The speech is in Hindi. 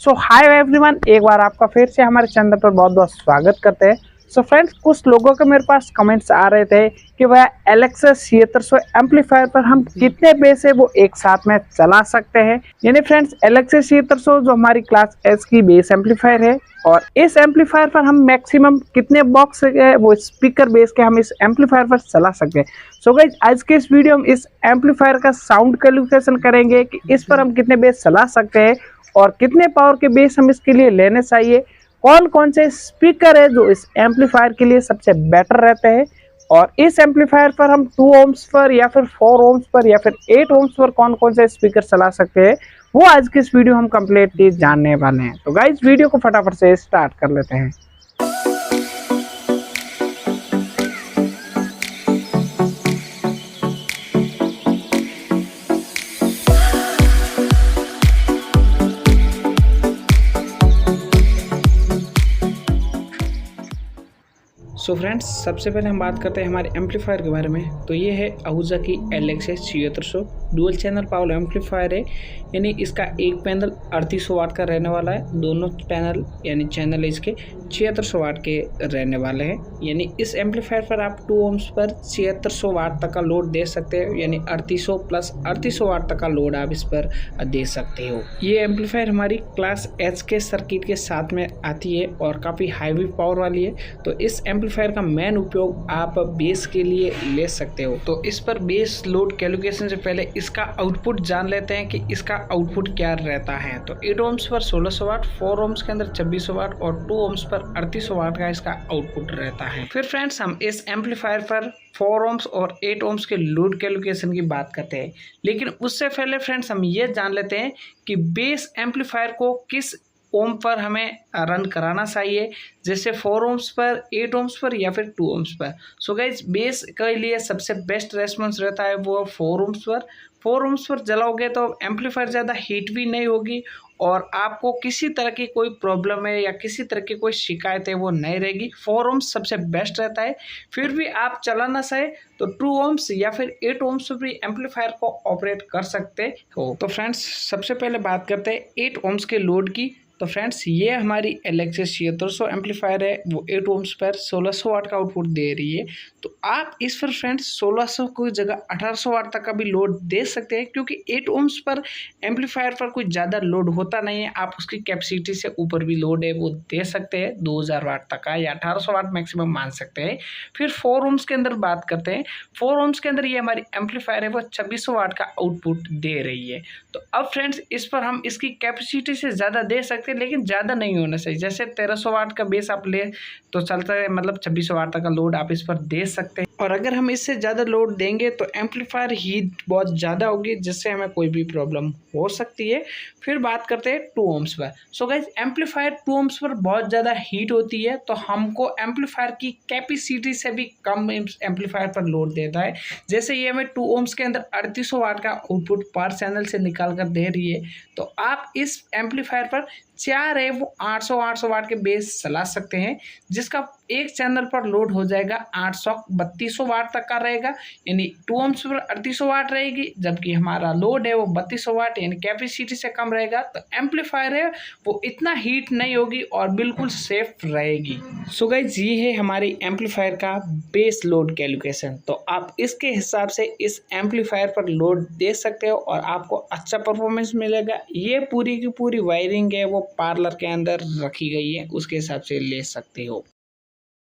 सो हाय एवरीवन, एक बार आपका फिर से हमारे चैनल पर बहुत बहुत स्वागत करते हैं। सो फ्रेंड्स, कुछ लोगों के मेरे पास कमेंट्स आ रहे थे कि वह एलेक्सा 7600 एम्पलीफायर पर हम कितने बेस है वो एक साथ में चला सकते हैं। यानी फ्रेंड्स, एलेक्सा 7600 जो हमारी क्लास एस की बेस एम्पलीफायर है और इस एम्पलीफायर पर हम मैक्सिमम कितने बॉक्स है वो स्पीकर बेस के हम इस एम्पलीफायर पर चला सकते हैं। सो गाइज, आज के इस वीडियो में इस एम्पलीफायर का साउंड कैलकुलेशन करेंगे कि इस पर हम कितने बेस चला सकते हैं और कितने पावर के बेस हम इसके लिए लेने चाहिए, कौन कौन से स्पीकर है जो इस एम्पलीफायर के लिए सबसे बेटर रहते हैं और इस एम्पलीफायर पर हम 2 ohms पर या फिर 4 ohms पर या फिर 8 ohms पर कौन कौन से स्पीकर चला सकते हैं, वो आज की इस वीडियो हम कंप्लीटली जानने वाले हैं। तो गाइस, वीडियो को फटाफट से स्टार्ट कर लेते हैं। सो फ्रेंड्स, सबसे पहले हम बात करते हैं हमारे एम्पलीफायर के बारे में। तो ये है आहूजा की Alexa 7600 dual channel power amplifier है। यानी इसका एक पैनल 3800 वाट का रहने वाला है। दोनों पैनल यानी चैनल इसके 7600 वाट के रहने वाले हैं। यानी इस एम्पलीफायर पर आप 2 ohms पर 7600 वाट तक का लोड दे सकते हो। यानी 3800 प्लस 3800 वाट तक का लोड आप इस पर दे सकते हो। ये एम्पलीफायर हमारी क्लास एच के सर्किट के साथ में आती है और काफ़ी हाईवी पावर वाली है। तो इस एम्पलीफायर का मेन उपयोग आप बेस के लिए ले सकते हो। तो इस पर बेस लोड कैलकुलेशन से पहले इसका आउटपुट जान लेते हैं कि इसका आउटपुट क्या रहता है। तो 8 ohms पर 1600 वाट, 4 ohms के अंदर 2600 वाट और 2 ohms पर 3800 वाट का इसका आउटपुट रहता है। फिर फ्रेंड्स, हम इस एम्पलीफायर पर 4 ohms और 8 ohms के लोड कैलकुलेशन की बात करते हैं। लेकिन उससे पहले फ्रेंड्स, हम ये जान लेते हैं कि बेस एम्पलीफायर को किस ओम पर हमें रन कराना चाहिए, जैसे 4 ohms पर, 8 ohms पर या फिर 2 ohms पर। सो गाइज, बेस के लिए सबसे बेस्ट रेस्पॉन्स रहता है वो 4 ohms पर। 4 ohms पर जलाओगे तो एम्पलीफायर ज़्यादा हीट भी नहीं होगी और आपको किसी तरह की कोई प्रॉब्लम है या किसी तरह की कोई शिकायत है वो नहीं रहेगी। 4 ohms सबसे बेस्ट रहता है। फिर भी आप चलाना चाहे तो 2 ohms या फिर 8 ohms पर भी एम्पलीफायर को ऑपरेट कर सकते हो। तो फ्रेंड्स, सबसे पहले बात करते हैं 8 ohms के लोड की। तो फ्रेंड्स, ये हमारी एलेक्सा 7600 एम्पलीफायर है, वो 8 ohms पर 1600 वाट का आउटपुट दे रही है। तो आप इस पर फ्रेंड्स 1600 की जगह 1800 वाट तक का भी लोड दे सकते हैं, क्योंकि 8 ohms पर एम्पलीफायर पर कोई ज़्यादा लोड होता नहीं है। आप उसकी कैपेसिटी से ऊपर भी लोड है वो दे सकते हैं, 2000 वाट तक का या 1800 वाट मैक्सिमम मान सकते हैं। फिर 4 ohms के अंदर बात करते हैं। 4 ohms के अंदर ये हमारी एम्पलीफायर है वो 2600 वाट का आउटपुट दे रही है। तो अब फ्रेंड्स, इस पर हम इसकी कैपेसिटी से ज़्यादा दे सकते हैं, लेकिन ज़्यादा नहीं होना चाहिए। जैसे 1300 वाट का बेस आप ले तो चलता है, मतलब 2600 वाट तक का लोड आप इस पर दे सकते हैं। और अगर हम इससे ज़्यादा लोड देंगे तो एम्पलीफायर हीट बहुत ज़्यादा होगी, जिससे हमें कोई भी प्रॉब्लम हो सकती है। फिर बात करते हैं 2 ohms पर। सो गाइस, एम्पलीफायर 2 ohms पर बहुत ज़्यादा हीट होती है, तो हमको एम्पलीफायर की कैपेसिटी से भी कम एम्पलीफायर पर लोड देता है। जैसे ये हमें 2 ohms के अंदर 3800 वाट का आउटपुट पर चैनल से निकाल कर दे रही है, तो आप इस एम्पलीफायर पर 4 है वो 800 वाट के बेस चला सकते हैं, जिसका एक चैनल पर लोड हो जाएगा 3200 वाट तक का रहेगा। यानी 2 ohms पर 3800 वाट रहेगी, जबकि हमारा लोड है वो 3200 वाट यानी कैपेसिटी से कम रहेगा। तो एम्पलीफायर है वो इतना हीट नहीं होगी और बिल्कुल सेफ रहेगी। सो गाइस, ये है हमारी एम्पलीफायर का बेस लोड कैलकुलेशन। तो आप इसके हिसाब से इस एम्पलीफायर पर लोड दे सकते हो और आपको अच्छा परफॉर्मेंस मिलेगा। ये पूरी की पूरी वायरिंग है वो पार्लर के अंदर रखी गई है, उसके हिसाब से ले सकते हो।